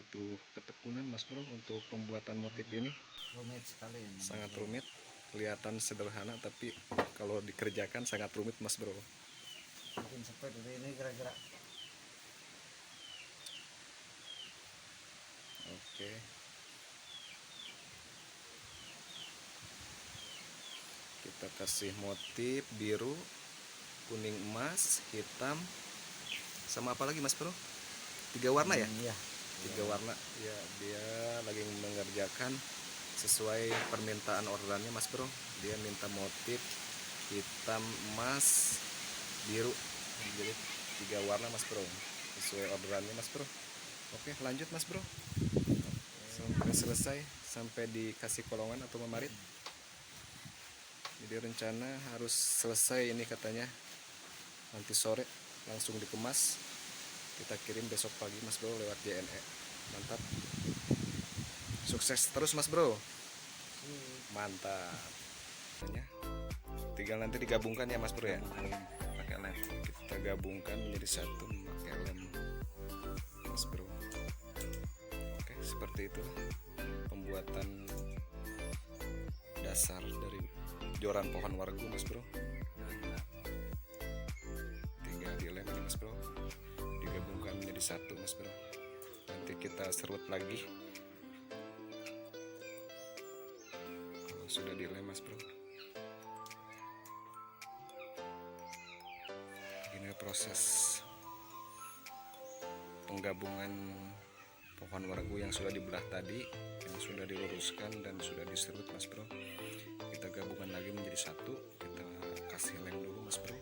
butuh ketekunan Mas Bro untuk pembuatan motif ini. Rumit sekali ini. Sangat rumit. Kelihatan sederhana tapi kalau dikerjakan sangat rumit Mas Bro. Mungkin seperti ini kira-kira. Oke. Kita kasih motif biru, kuning emas, hitam, sama apa lagi Mas Bro? 3 warna ya? Iya. 3 warna. Ya, dia lagi mengerjakan sesuai permintaan orderannya Mas Bro. Dia minta motif hitam, emas, biru. Jadi 3 warna Mas Bro. Sesuai orderannya Mas Bro. Oke, lanjut Mas Bro. Sampai selesai, sampai dikasih kolongan atau memarit. Jadi rencana harus selesai ini katanya nanti sore langsung dikemas, kita kirim besok pagi Mas Bro lewat JNE. Mantap, sukses terus Mas Bro, mantap. Tinggal nanti digabungkan ya Mas Bro ya, pakai lem. Kita gabungkan menjadi satu pakai lem Mas Bro. Oke, seperti itu pembuatan dasar dari joran pohon wargu Mas Bro. Tinggal dilem ini Mas Bro, digabungkan menjadi satu Mas Bro. Nanti kita serut lagi kalau sudah dilem Mas Bro. Ini proses penggabungan pohon wargu yang sudah dibelah tadi, yang sudah diluruskan dan sudah diserut Mas Bro. Kita gabungkan lagi menjadi satu, kita kasih lem dulu Mas Bro.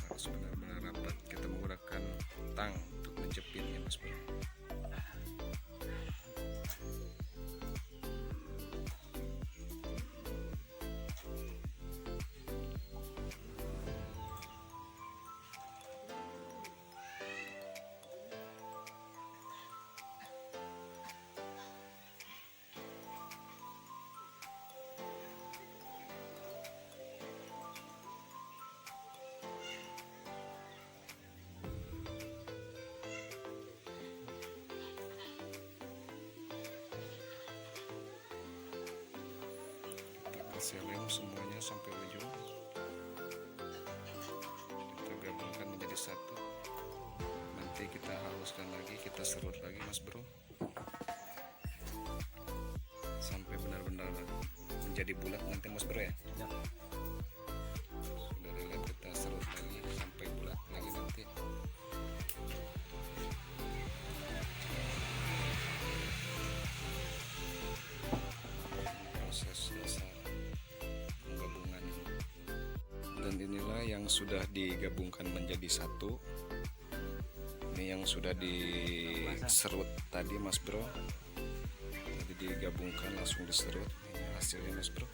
Harus benar-benar rapat, kita menggunakan tang untuk menjepitnya Mas Bro. Kasih lem semuanya sampai ujung, kita gabungkan menjadi satu. Nanti kita haluskan lagi, kita serut lagi Mas Bro, sampai benar-benar menjadi bulat nanti Mas Bro ya. Sudah dilem, kita serut lagi sampai bulat lagi nanti. Proses dasar penggabungan ini. Dan inilah yang sudah digabungkan menjadi satu. Ini yang sudah diserut tadi Mas Bro. Jadi digabungkan langsung diserut. Ini hasilnya Mas Bro.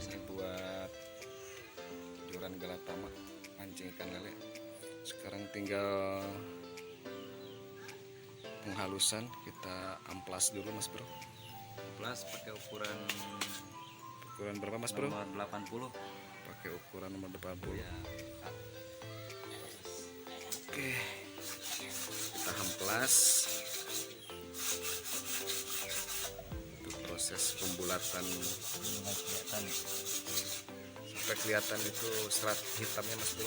Ini buat joran galatama mancing ikan lele. Sekarang tinggal penghalusan, kita amplas dulu Mas Bro. Plus pakai ukuran Berapa Mas Bro? nomor 80. Pakai ukuran nomor 80. Ya. Oke, kita amplas. Itu proses pembulatan sampai kelihatan itu serat hitamnya Mas Bro.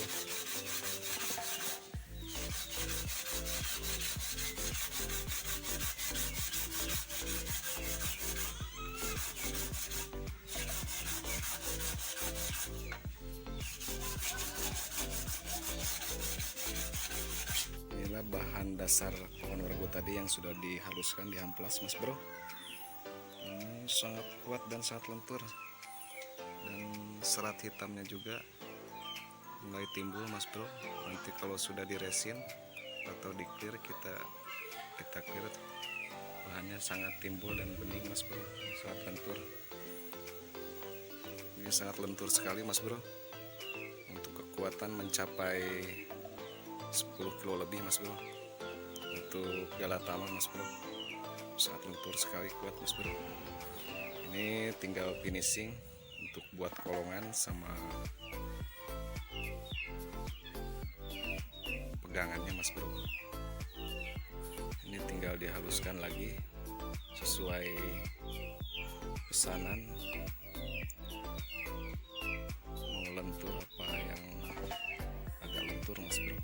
Inilah bahan dasar pohon wargu tadi yang sudah dihaluskan, diamplas Mas Bro. Ini sangat kuat dan sangat lentur, dan serat hitamnya juga mulai timbul Mas Bro. Nanti kalau sudah diresin atau di clear, kita clear, bahannya sangat timbul dan bening Mas Bro, sangat lentur. Ini sangat lentur sekali Mas Bro. Untuk kekuatan mencapai 10 kilo lebih Mas Bro, untuk galatama Mas Bro. sangat lentur sekali, kuat mas bro. Ini tinggal finishing untuk buat kolongan sama pegangannya mas bro. Ini tinggal dihaluskan lagi sesuai pesanan, mau lentur apa yang agak lentur mas bro.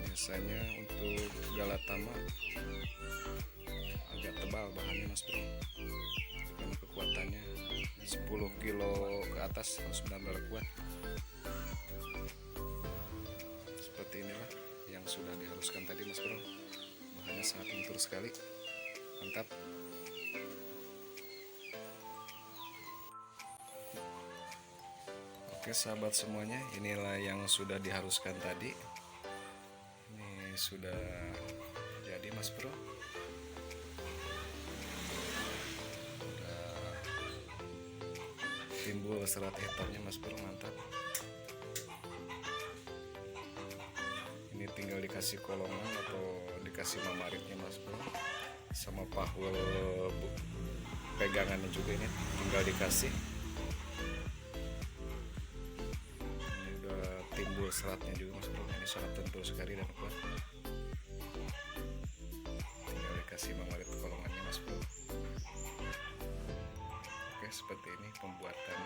Biasanya untuk Galatama agak tebal bahannya mas bro, karena kekuatannya 10 kilo ke atas harus benar-benar kuat. Seperti inilah yang sudah dihaluskan tadi mas bro, bahannya sangat lentur sekali, mantap. Oke sahabat semuanya, inilah yang sudah dihaluskan tadi. Ini sudah jadi mas bro, udah timbul serat hitamnya mas bro, mantap. Ini tinggal dikasih kolongan atau dikasih mamaritnya mas bro, sama pahul pegangannya juga ini tinggal dikasih. Ini udah timbul seratnya juga mas bro, ini sangat lentur sekali dan kuat. Tinggal dikasih mamarit kolongannya mas bro. Oke, seperti ini pembuatan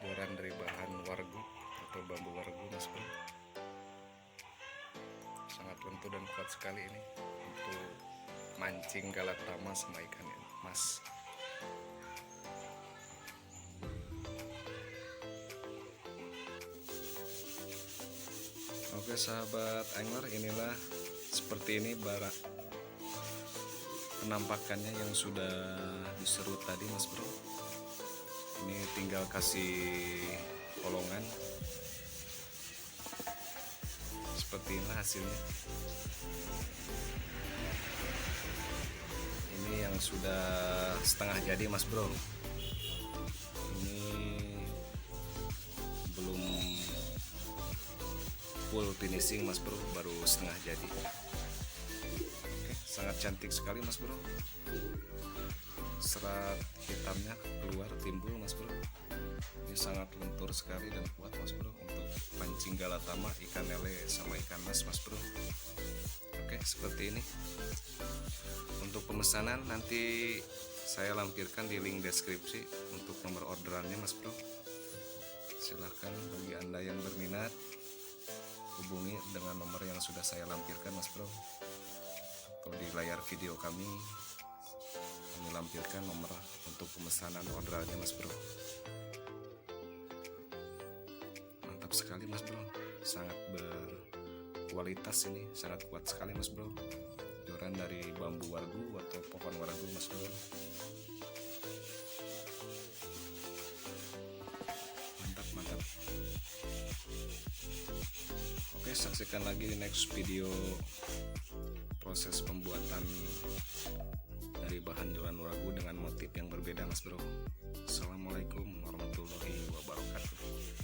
joran dari bahan wargu atau bambu wargu mas bro. Sangat lentur dan kuat sekali ini untuk mancing Galatama sama ikan mas. Oke sahabat angler, inilah seperti ini barak penampakannya yang sudah diserut tadi mas bro. Ini tinggal kasih kolongan, seperti inilah hasilnya. Ini yang sudah setengah jadi mas bro, ini belum full finishing mas bro, baru setengah jadi. Oke, sangat cantik sekali mas bro, serat hitamnya keluar timbul mas bro. Ini sangat lentur sekali dan kuat mas bro untuk pancing Galatama, ikan lele sama ikan mas bro. Oke, seperti ini. Untuk pemesanan nanti saya lampirkan di link deskripsi untuk nomor orderannya mas bro. Silahkan bagi anda yang berminat hubungi dengan nomor yang sudah saya lampirkan mas bro, atau di layar video kami lampirkan nomor untuk pemesanan orderannya mas bro. Mantap sekali mas bro, sangat berkualitas, ini sangat kuat sekali mas bro. Joran dari bambu wargu atau pohon wargu mas bro. Mantap mantap. Oke, saksikan lagi di next video proses pembuatan dari bahan joran wargu dengan motif yang berbeda mas bro. Assalamualaikum warahmatullahi wabarakatuh.